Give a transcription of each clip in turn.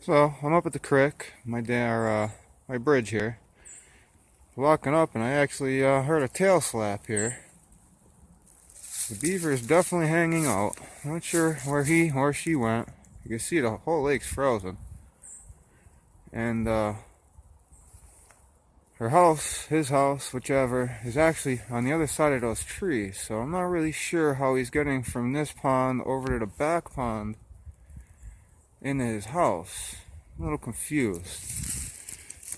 So I'm up at the creek, my bridge here, walking up, and I actually heard a tail slap here. The beaver is definitely hanging out. Not sure where he or she went. You can see the whole lake's frozen, and her house, his house, whichever, is actually on the other side of those trees. So I'm not really sure how he's getting from this pond over to the back pond into his house. I'm a little confused.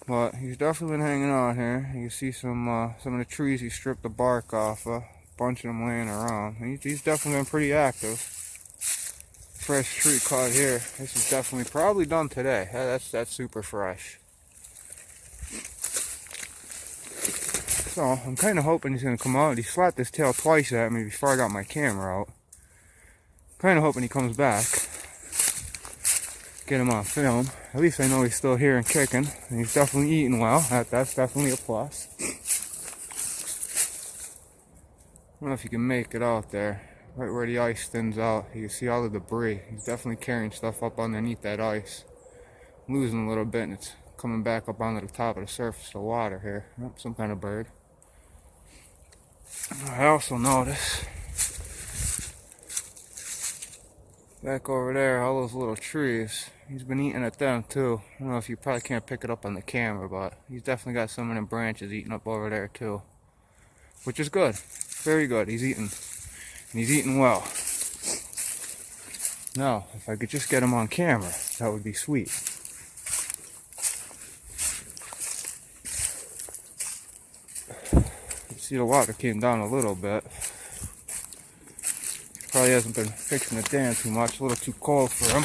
But he's definitely been hanging out here. You can see some of the trees he stripped the bark off of. A bunch of them laying around. He's definitely been pretty active. Fresh tree cut here. This is definitely probably done today. That's super fresh. So I'm kind of hoping he's going to come out. He slapped his tail twice at me before I got my camera out. Kind of hoping he comes back. Get him on film. At least I know he's still here and kicking. And he's definitely eating well. That's definitely a plus. I don't know if you can make it out there. Right where the ice thins out, you can see all the debris. He's definitely carrying stuff up underneath that ice. I'm losing a little bit, and it's coming back up onto the top of the surface of the water here. Oh, some kind of bird. I also notice back over there, all those little trees. He's been eating at them too. I don't know if you probably can't pick it up on the camera, but he's definitely got some of them branches eating up over there too. Which is good. Very good. He's eating. And he's eating well. Now, if I could just get him on camera, that would be sweet. You see the water came down a little bit. Probably hasn't been fixing the dam too much. A little too cold for him.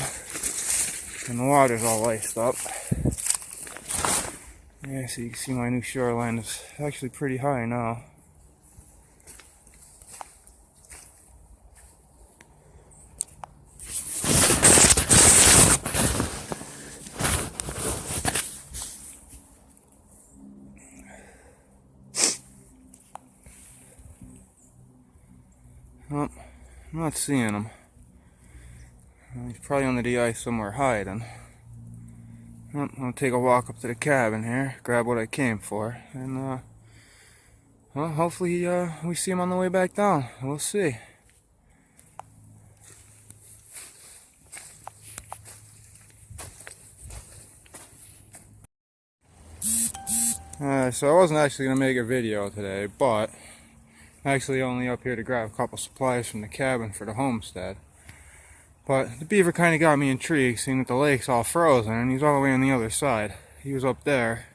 And the water's all iced up. Yeah, so you can see my new shoreline is actually pretty high now. Oh, I'm not seeing him. He's probably under the ice somewhere hiding. I'm gonna take a walk up to the cabin here, grab what I came for, and well, hopefully we see him on the way back down. We'll see. So I wasn't actually gonna make a video today, but I'm actually only up here to grab a couple supplies from the cabin for the homestead. But the beaver kind of got me intrigued, seeing that the lake's all frozen, and he's all the way on the other side. He was up there.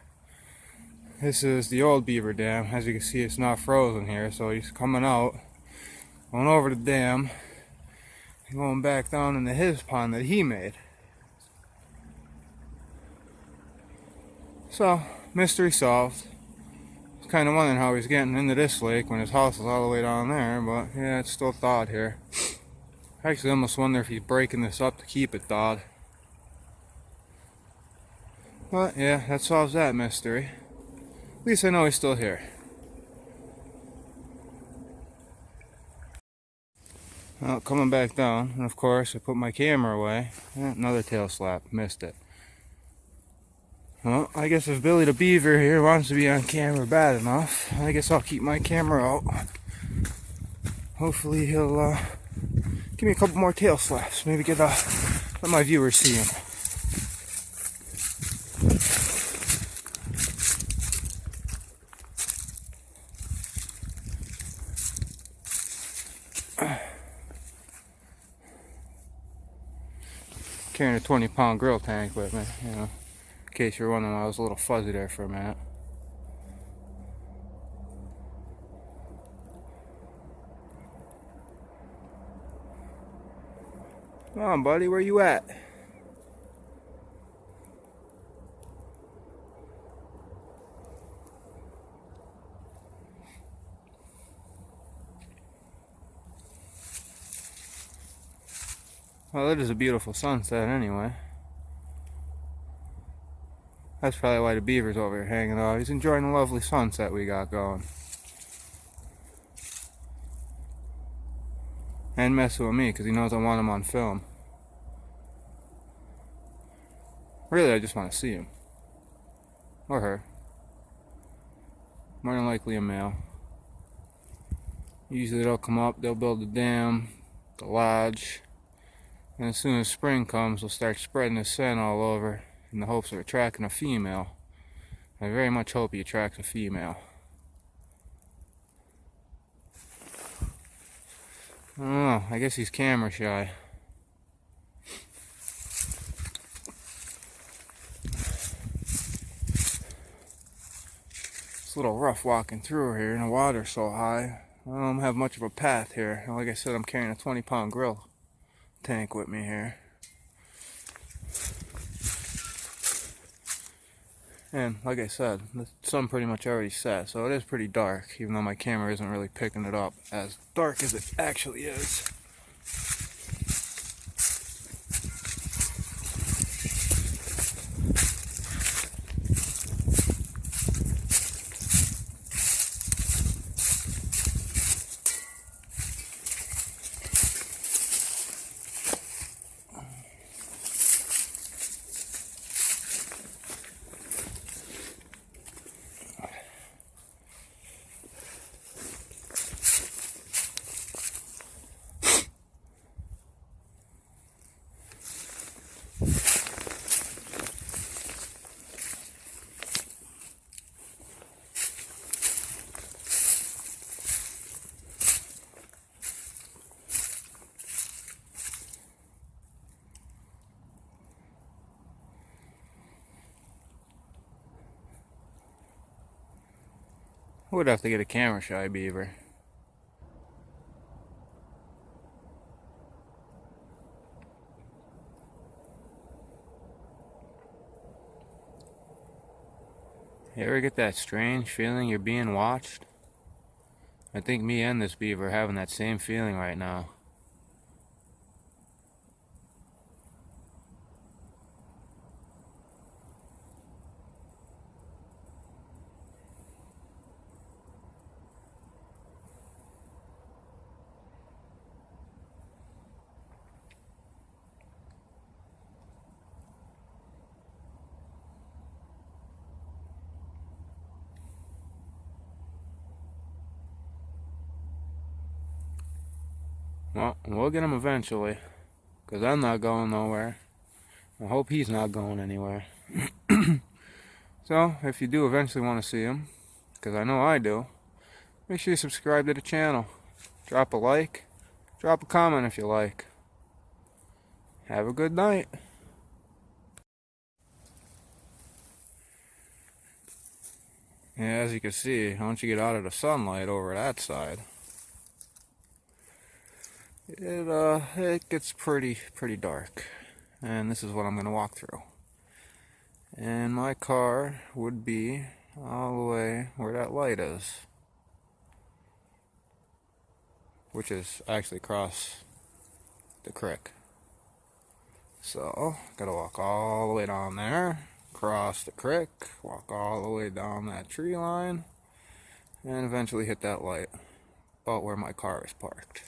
This is the old beaver dam. As you can see, it's not frozen here, so he's coming out, going over the dam, and going back down into his pond that he made. So, mystery solved. I was kind of wondering how he's getting into this lake when his house is all the way down there, but yeah, it's still thawed here. I actually almost wonder if he's breaking this up to keep it thawed. But yeah, that solves that mystery. At least I know he's still here. Well, coming back down, and of course I put my camera away. Another tail slap, missed it. Well, I guess if Billy the Beaver here wants to be on camera bad enough, I guess I'll keep my camera out. Hopefully he'll give me a couple more tail slaps. Maybe let my viewers see him. Carrying a 20-pound grill tank with me, you know, in case you're wondering why I was a little fuzzy there for a minute. Come on, buddy, where you at? Well, it is a beautiful sunset anyway. That's probably why the beaver's over here hanging out. He's enjoying the lovely sunset we got going. And messing with me because he knows I want him on film. Really, I just want to see him. Or her. More than likely a male. Usually they'll come up, they'll build the dam, the lodge, and as soon as spring comes, they'll start spreading the scent all over in the hopes of attracting a female. I very much hope he attracts a female. I don't know, I guess he's camera shy. It's a little rough walking through here, and the water's so high. I don't have much of a path here. Like I said, I'm carrying a 20-pound grill tank with me here. And like I said, the sun pretty much already set, so it is pretty dark, even though my camera isn't really picking it up as dark as it actually is. Would have to get a camera shy beaver. You ever get that strange feeling you're being watched? I think me and this beaver are having that same feeling right now. Well, we'll get him eventually, because I'm not going nowhere. I hope he's not going anywhere. So, if you do eventually want to see him, because I know I do, make sure you subscribe to the channel. Drop a like, drop a comment if you like. Have a good night. Yeah, as you can see, once you get out of the sunlight over that side, it gets pretty dark. And this is what I'm gonna walk through. And my car would be all the way where that light is, which is actually across the creek. So, gotta walk all the way down there, cross the creek, walk all the way down that tree line, and eventually hit that light about where my car is parked.